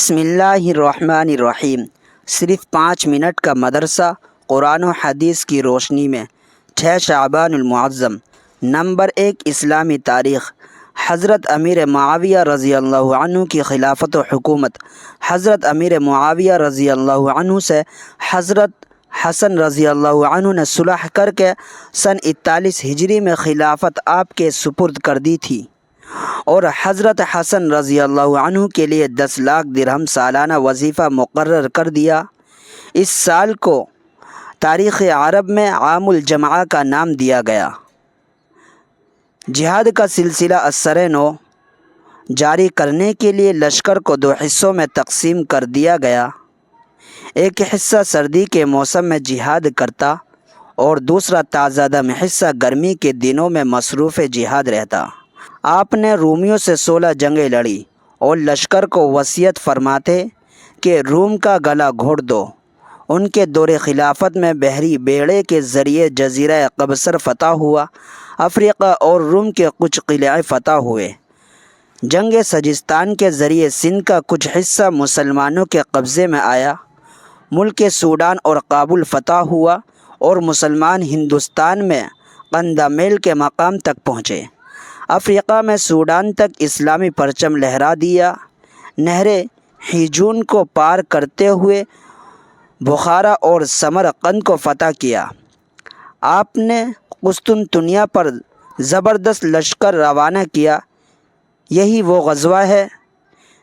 بسم اللہ الرحمن الرحیم۔ صرف 5 منٹ کا مدرسہ قرآن و حدیث کی روشنی میں 6 شعبان المعظم۔ نمبر 1، اسلامی تاریخ۔ حضرت امیر معاویہ رضی اللہ عنہ کی خلافت و حکومت۔ حضرت امیر معاویہ رضی اللہ عنہ سے حضرت حسن رضی اللہ عنہ نے صلح کر کے سن 41 ہجری میں خلافت آپ کے سپرد کر دی تھی، اور حضرت حسن رضی اللہ عنہ کے لیے 10 لاکھ درہم سالانہ وظیفہ مقرر کر دیا۔ اس سال کو تاریخ عرب میں عام الجمعہ کا نام دیا گیا۔ جہاد کا سلسلہ ازسر-9 جاری کرنے کے لیے لشکر کو 2 حصوں میں تقسیم کر دیا گیا۔ ایک حصہ سردی کے موسم میں جہاد کرتا اور دوسرا تازہ میں حصہ گرمی کے دنوں میں مصروف جہاد رہتا۔ آپ نے رومیوں سے 16 جنگیں لڑی اور لشکر کو وصیت فرماتے کہ روم کا گلا گھونٹ دو۔ ان کے دور خلافت میں بحری بیڑے کے ذریعے جزیرہ قبصر فتح ہوا، افریقہ اور روم کے کچھ قلعے فتح ہوئے۔ جنگ سجستان کے ذریعے سندھ کا کچھ حصہ مسلمانوں کے قبضے میں آیا۔ ملک سوڈان اور کابل فتح ہوا اور مسلمان ہندوستان میں قندمیل کے مقام تک پہنچے۔ افریقہ میں سوڈان تک اسلامی پرچم لہرا دیا۔ نہر ہیجون کو پار کرتے ہوئے بخارا اور سمرقند کو فتح کیا۔ آپ نے قسطنطنیہ پر زبردست لشکر روانہ کیا۔ یہی وہ غزوہ ہے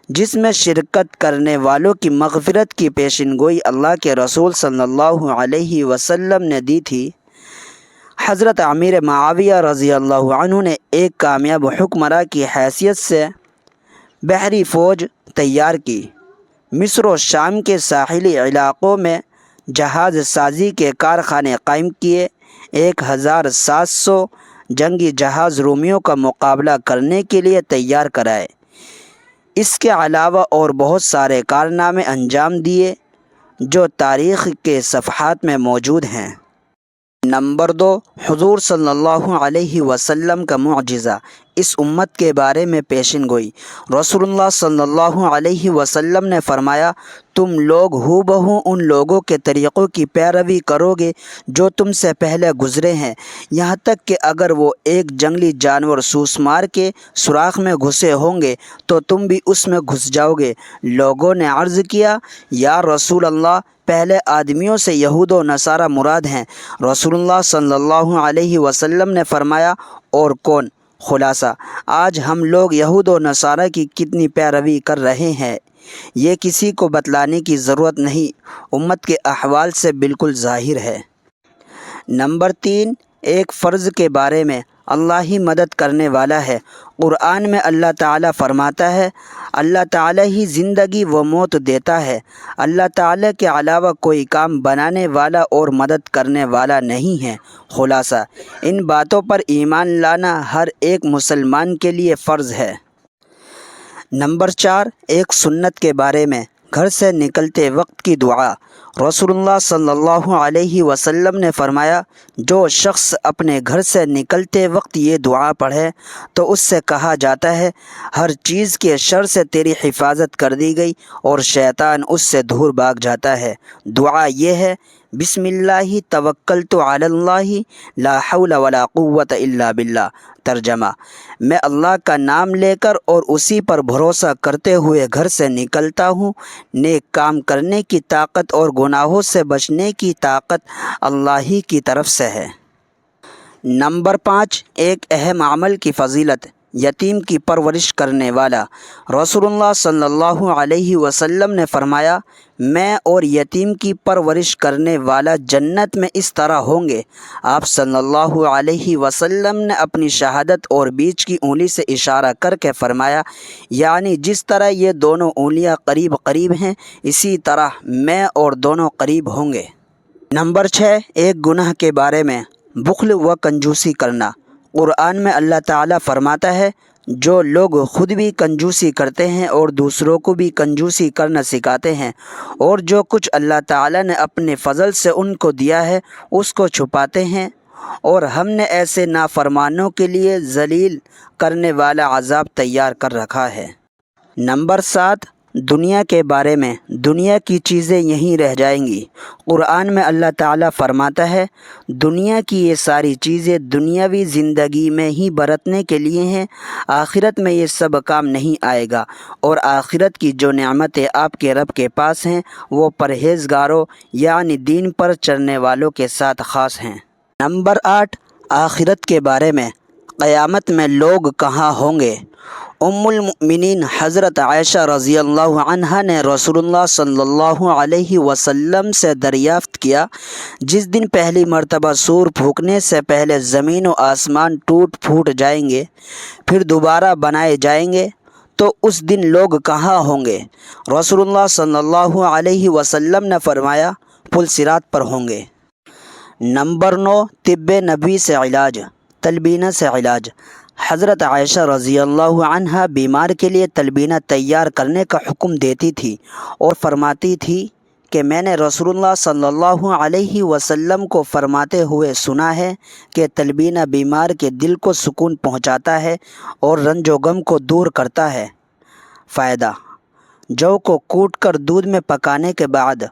جس میں شرکت کرنے والوں کی مغفرت کی پیشن گوئی اللہ کے رسول صلی اللہ علیہ وسلم نے دی تھی۔ حضرت امیر معاویہ رضی اللہ عنہ نے ایک کامیاب حکمراں کی حیثیت سے بحری فوج تیار کی۔ مصر و شام کے ساحلی علاقوں میں جہاز سازی کے کارخانے قائم کیے۔ 1700 جنگی جہاز رومیوں کا مقابلہ کرنے کے لیے تیار کرائے۔ اس کے علاوہ اور بہت سارے کارنامے انجام دیے جو تاریخ کے صفحات میں موجود ہیں۔ نمبر 2، حضور صلی اللہ علیہ وسلم کا معجزہ، اس امت کے بارے میں پیشن گوئی۔ رسول اللہ صلی اللہ علیہ وسلم نے فرمایا، تم لوگ ہو بہو ان لوگوں کے طریقوں کی پیروی کرو گے جو تم سے پہلے گزرے ہیں، یہاں تک کہ اگر وہ ایک جنگلی جانور سوس مار کے سوراخ میں گھسے ہوں گے تو تم بھی اس میں گھس جاؤ گے۔ لوگوں نے عرض کیا، یا رسول اللہ، پہلے آدمیوں سے یہود و نصارہ مراد ہیں۔ رسول اللہ صلی اللہ علیہ وسلم نے فرمایا، اور کون؟ خلاصہ، آج ہم لوگ یہود و نصارہ کی کتنی پیروی کر رہے ہیں یہ کسی کو بتلانے کی ضرورت نہیں، امت کے احوال سے بالکل ظاہر ہے۔ نمبر 3، ایک فرض کے بارے میں، اللہ ہی مدد کرنے والا ہے۔ قرآن میں اللہ تعالیٰ فرماتا ہے، اللہ تعالیٰ ہی زندگی و موت دیتا ہے، اللہ تعالیٰ کے علاوہ کوئی کام بنانے والا اور مدد کرنے والا نہیں ہے۔ خلاصہ، ان باتوں پر ایمان لانا ہر ایک مسلمان کے لیے فرض ہے۔ نمبر 4، ایک سنت کے بارے میں، گھر سے نکلتے وقت کی دعا۔ رسول اللہ صلی اللہ علیہ وسلم نے فرمایا، جو شخص اپنے گھر سے نکلتے وقت یہ دعا پڑھے تو اس سے کہا جاتا ہے، ہر چیز کے شر سے تیری حفاظت کر دی گئی اور شیطان اس سے دور بھاگ جاتا ہے۔ دعا یہ ہے، بسم اللہ توکلت علی اللہ لا حول ولا قوت الا باللہ۔ ترجمہ، میں اللہ کا نام لے کر اور اسی پر بھروسہ کرتے ہوئے گھر سے نکلتا ہوں، نیک کام کرنے کی طاقت اور گناہوں سے بچنے کی طاقت اللہ ہی کی طرف سے ہے۔ نمبر 5، ایک اہم عمل کی فضیلت، یتیم کی پرورش کرنے والا۔ رسول اللہ صلی اللہ علیہ وسلم نے فرمایا، میں اور یتیم کی پرورش کرنے والا جنت میں اس طرح ہوں گے۔ آپ صلی اللہ علیہ وسلم نے اپنی شہادت اور بیچ کی انگلی سے اشارہ کر کے فرمایا، یعنی جس طرح یہ دونوں انگلیاں قریب قریب ہیں اسی طرح میں اور دونوں قریب ہوں گے۔ نمبر 6، ایک گناہ کے بارے میں، بخل و کنجوسی کرنا۔ قرآن میں اللہ تعالیٰ فرماتا ہے، جو لوگ خود بھی کنجوسی کرتے ہیں اور دوسروں کو بھی کنجوسی کرنا سکھاتے ہیں، اور جو کچھ اللہ تعالیٰ نے اپنے فضل سے ان کو دیا ہے اس کو چھپاتے ہیں، اور ہم نے ایسے نافرمانوں کے لیے ذلیل کرنے والا عذاب تیار کر رکھا ہے۔ نمبر 7، دنیا کے بارے میں دنیا کی چیزیں یہیں رہ جائیں گی۔ قرآن میں اللہ تعالیٰ فرماتا ہے دنیا کی یہ ساری چیزیں دنیاوی زندگی میں ہی برتنے کے لیے ہیں، آخرت میں یہ سب کام نہیں آئے گا، اور آخرت کی جو نعمتیں آپ کے رب کے پاس ہیں وہ پرہیزگاروں یعنی دین پر چلنے والوں کے ساتھ خاص ہیں۔ نمبر 8، آخرت کے بارے میں قیامت میں لوگ کہاں ہوں گے؟ ام المؤمنین حضرت عائشہ رضی اللہ عنہا نے رسول اللہ صلی اللہ علیہ وسلم سے دریافت کیا، جس دن پہلی مرتبہ سور پھونکنے سے پہلے زمین و آسمان ٹوٹ پھوٹ جائیں گے، پھر دوبارہ بنائے جائیں گے، تو اس دن لوگ کہاں ہوں گے؟ رسول اللہ صلی اللہ علیہ وسلم نے فرمایا پل صراط پر ہوں گے۔ نمبر 9، طب نبی سے علاج، تلبینہ سے علاج۔ حضرت عائشہ رضی اللہ عنہا بیمار کے لیے تلبینہ تیار کرنے کا حکم دیتی تھی اور فرماتی تھی کہ میں نے رسول اللہ صلی اللہ علیہ وسلم کو فرماتے ہوئے سنا ہے کہ تلبینہ بیمار کے دل کو سکون پہنچاتا ہے اور رنج و غم کو دور کرتا ہے۔ فائدہ: جو کو کوٹ کر دودھ میں پکانے کے بعد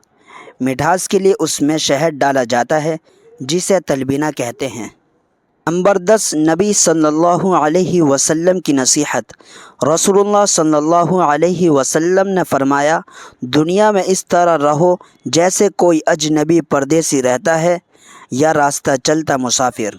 مٹھاس کے لیے اس میں شہد ڈالا جاتا ہے، جسے تلبینہ کہتے ہیں۔ نمبر 10، نبی صلی اللہ علیہ وسلم کی نصیحت۔ رسول اللہ صلی اللہ علیہ وسلم نے فرمایا دنیا میں اس طرح رہو جیسے کوئی اجنبی پردیسی رہتا ہے یا راستہ چلتا مسافر۔